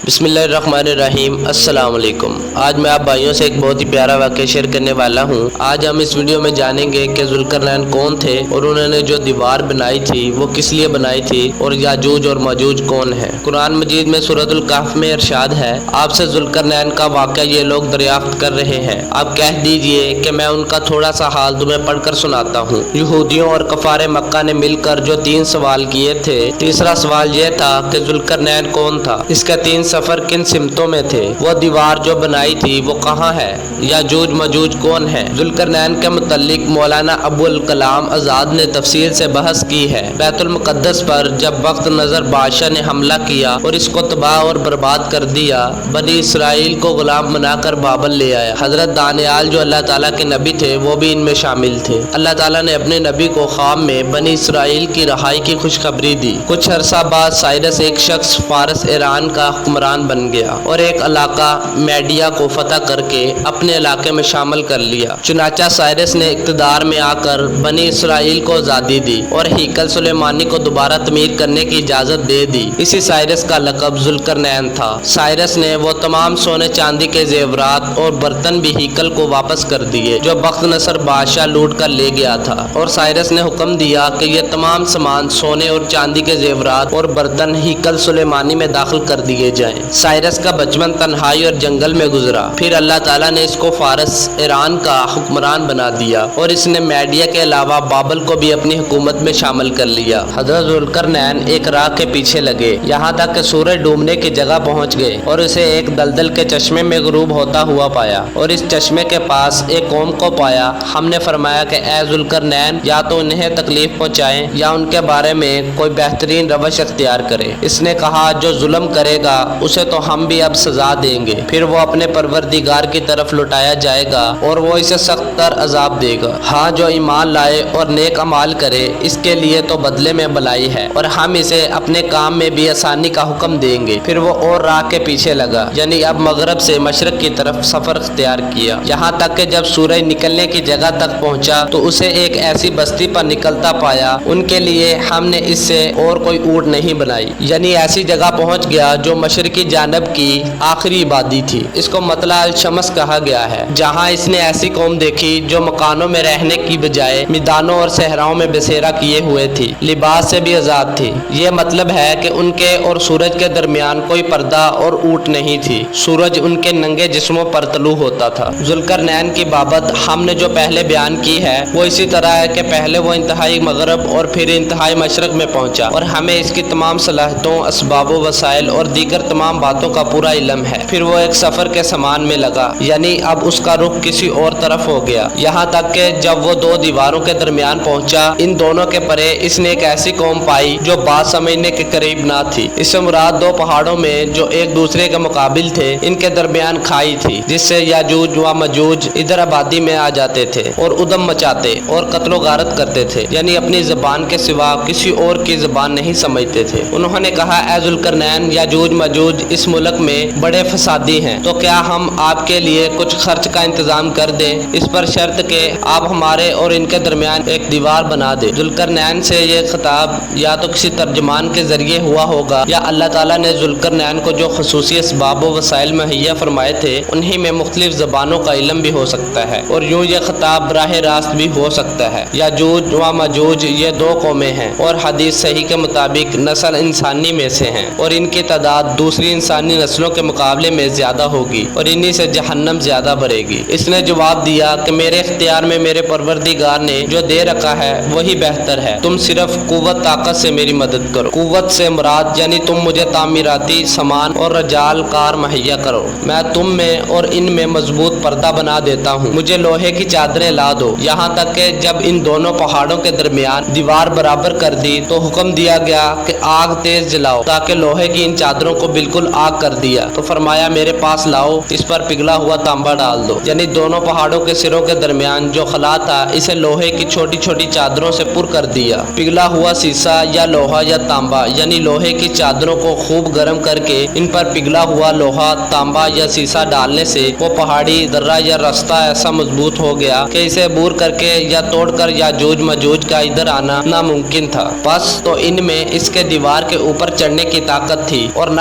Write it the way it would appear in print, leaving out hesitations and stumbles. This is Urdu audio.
بسم اللہ الرحمن الرحیم۔ السلام علیکم۔ آج میں آپ بھائیوں سے ایک بہت ہی پیارا واقعہ شیئر کرنے والا ہوں۔ آج ہم اس ویڈیو میں جانیں گے کہ ذوالقرنین کون تھے اور انہوں نے جو دیوار بنائی تھی وہ کس لیے بنائی تھی، اور یاجوج اور ماجوج کون ہے۔ قرآن مجید میں سورۃ الکہف میں ارشاد ہے، آپ سے ذوالقرنین کا واقعہ یہ لوگ دریافت کر رہے ہیں، آپ کہہ دیجئے کہ میں ان کا تھوڑا سا حال تمہیں پڑھ کر سناتا ہوں۔ یہودیوں اور کفار مکہ نے مل کر جو 3 سوال کیے تھے، تیسرا سوال یہ تھا کہ ذوالقرنین کون تھا، اس کا 3 سفر کن سمتوں میں تھے، وہ دیوار جو بنائی تھی وہ کہاں ہے، یاجوج ماجوج کون ہے۔ ذوالقرنین کے متعلق مولانا ابو الکلام آزاد نے تفصیل سے بحث کی ہے۔ بیت المقدس پر جب وقت نظر بادشاہ نے حملہ کیا اور اس کو تباہ اور برباد کر دیا، بنی اسرائیل کو غلام بنا کر بابل لے آیا۔ حضرت دانیال جو اللہ تعالیٰ کے نبی تھے وہ بھی ان میں شامل تھے۔ اللہ تعالیٰ نے اپنے نبی کو خواب میں بنی اسرائیل کی رہائی کی خوشخبری دی۔ کچھ عرصہ بعد سائرس ایک شخص فارس ایران کا حکمران بن گیا اور ایک علاقہ میڈیا کو فتح کر کے اپنے علاقے میں شامل کر لیا۔ چنانچہ سائرس نے اقتدار میں آ کر بنی اسرائیل کو آزادی دی اور ہیکل سلیمانی کو دوبارہ تعمیر کرنے کی اجازت دے دی۔ اسی سائرس کا لقب ذوالقرنین تھا۔ سائرس نے وہ تمام سونے چاندی کے زیورات اور برتن بھی ہیکل کو واپس کر دیے جو بخت نصر بادشاہ لوٹ کر لے گیا تھا، اور سائرس نے حکم دیا کہ یہ تمام سامان سونے اور چاندی کے زیورات اور برتن ہیکل سلیمانی میں داخل کر دیے جائیں۔ سائرس کا بچپن تنہائی اور جنگل میں گزرا، پھر اللہ تعالیٰ نے اس کو فارس ایران کا حکمران بنا دیا اور اس نے میڈیا کے علاوہ بابل کو بھی اپنی حکومت میں شامل کر لیا۔ حضرت ذوالقرنین ایک راہ کے پیچھے لگے، یہاں تک کہ سورج ڈوبنے کی جگہ پہنچ گئے اور اسے ایک دلدل کے چشمے میں غروب ہوتا ہوا پایا، اور اس چشمے کے پاس ایک قوم کو پایا۔ ہم نے فرمایا کہ اے ذوالقرنین، یا تو انہیں تکلیف پہنچائیں یا ان کے بارے میں کوئی بہترین روش اختیار کرے۔ اس نے کہا، جو ظلم کرے گا اسے تو ہم بھی اب سزا دیں گے، پھر وہ اپنے پروردگار کی طرف لوٹایا جائے گا اور وہ اسے سخت تر عذاب دے گا۔ ہاں، جو ایمان لائے اور نیک اعمال کرے اس کے لیے تو بدلے میں بھلائی ہے، اور ہم اسے اپنے کام میں بھی آسانی کا حکم دیں گے۔ پھر وہ اور راہ کے پیچھے لگا، یعنی اب مغرب سے مشرق کی طرف سفر اختیار کیا، یہاں تک کہ جب سورج نکلنے کی جگہ تک پہنچا تو اسے ایک ایسی بستی پر نکلتا پایا، ان کے لیے ہم نے اس سے اور کوئی اونٹ نہیں بنائی، یعنی ایسی جگہ پہنچ گیا جو مشرقی جانب کی آخری آبادی تھی۔ اس کو مطلع الشمس کہا گیا ہے، جہاں اس نے ایسی قوم دیکھی جو مکانوں میں رہنے کی بجائے میدانوں اور صحراؤں میں بسیرا کیے ہوئے تھی، لباس سے بھی آزاد تھی۔ یہ مطلب ہے کہ ان کے اور سورج کے درمیان کوئی پردہ اور اونٹ نہیں تھی، سورج ان کے ننگے جسموں پر طلوع ہوتا تھا۔ ذوالقرنین کی بابت ہم نے جو پہلے بیان کی ہے وہ اسی طرح ہے کہ پہلے وہ انتہائی مغرب اور پھر انتہائی مشرق میں پہنچا، اور ہمیں اس کی تمام صلاحیتوں، اسباب و وسائل اور دیگر تمام باتوں کا پورا علم ہے۔ پھر وہ ایک سفر کے سامان میں لگا، یعنی اب اس کا رخ کسی اور طرف ہو گیا، یہاں تک کہ جب وہ 2 دیواروں کے درمیان پہنچا، ان دونوں کے پرے اس نے ایک ایسی قوم پائی جو بات سمجھنے کے قریب نہ تھی۔ اس سے مراد 2 پہاڑوں میں جو ایک دوسرے کے مقابل تھے، ان کے درمیان کھائی تھی، جس سے یاجوج و ماجوج ادھر آبادی میں آ جاتے تھے اور ادم مچاتے اور قتل و غارت کرتے تھے، یعنی اپنی زبان کے سوا کسی اور کی زبان نہیں سمجھتے تھے۔ انہوں نے کہا، اے ذوالقرنین، یاجوج ماجوج اس ملک میں بڑے فسادی ہیں، تو کیا ہم آپ کے لیے کچھ خرچ کا انتظام کر دیں، اس پر شرط کہ آپ ہمارے اور ان کے درمیان ایک دیوار بنا دیں۔ ذوالقرنین سے یہ خطاب یا تو کسی ترجمان کے ذریعے ہوا ہوگا، یا اللہ تعالیٰ نے ذوالقرنین کو جو خصوصی اسباب و وسائل مہیا فرمائے تھے انہی میں مختلف زبانوں کا علم بھی ہو سکتا ہے، اور یوں یہ خطاب براہ راست بھی ہو سکتا ہے۔ یاجوج و ماجوج یہ 2 قومیں ہیں، اور حدیث صحیح کے مطابق نسل انسانی میں سے ہیں، اور ان کی تعداد دوسری انسانی نسلوں کے مقابلے میں زیادہ ہوگی، اور انہی سے جہنم زیادہ بھرے گی۔ اس نے جواب دیا کہ میرے اختیار میں میرے پروردگار نے جو دے رکھا ہے وہی بہتر ہے، تم صرف قوت طاقت سے میری مدد کرو۔ قوت سے مراد یعنی تم مجھے تعمیراتی سامان اور رجال کار مہیا کرو، میں تم میں اور ان میں مضبوط پردہ بنا دیتا ہوں، مجھے لوہے کی چادریں لا دو۔ یہاں تک کہ جب ان دونوں پہاڑوں کے درمیان دیوار برابر کر دی تو حکم دیا گیا کہ آگ تیز جلاؤ، تاکہ لوہے کی ان چادروں کو بالکل آگ کر دیا۔ تو فرمایا، میرے پاس لاؤ، اس پر پگھلا ہوا تانبا ڈال دو، یعنی دونوں پہاڑوں کے سروں کے درمیان جو خلا تھا اسے لوہے کی چھوٹی چھوٹی چادروں سے پر کر دیا۔ پگھلا ہوا سیسا یا لوہا یا تانبا، یعنی لوہے کی چادروں کو خوب گرم کر کے ان پر پگھلا ہوا لوہا، تانبا یا سیسا ڈالنے سے وہ پہاڑی درہ یا رستہ ایسا مضبوط ہو گیا کہ اسے عبور کر کے یا توڑ کر یاجوج ماجوج کا ادھر آنا ناممکن تھا۔ بس تو ان میں اس کے دیوار کے اوپر چڑھنے کی طاقت تھی، اور نہ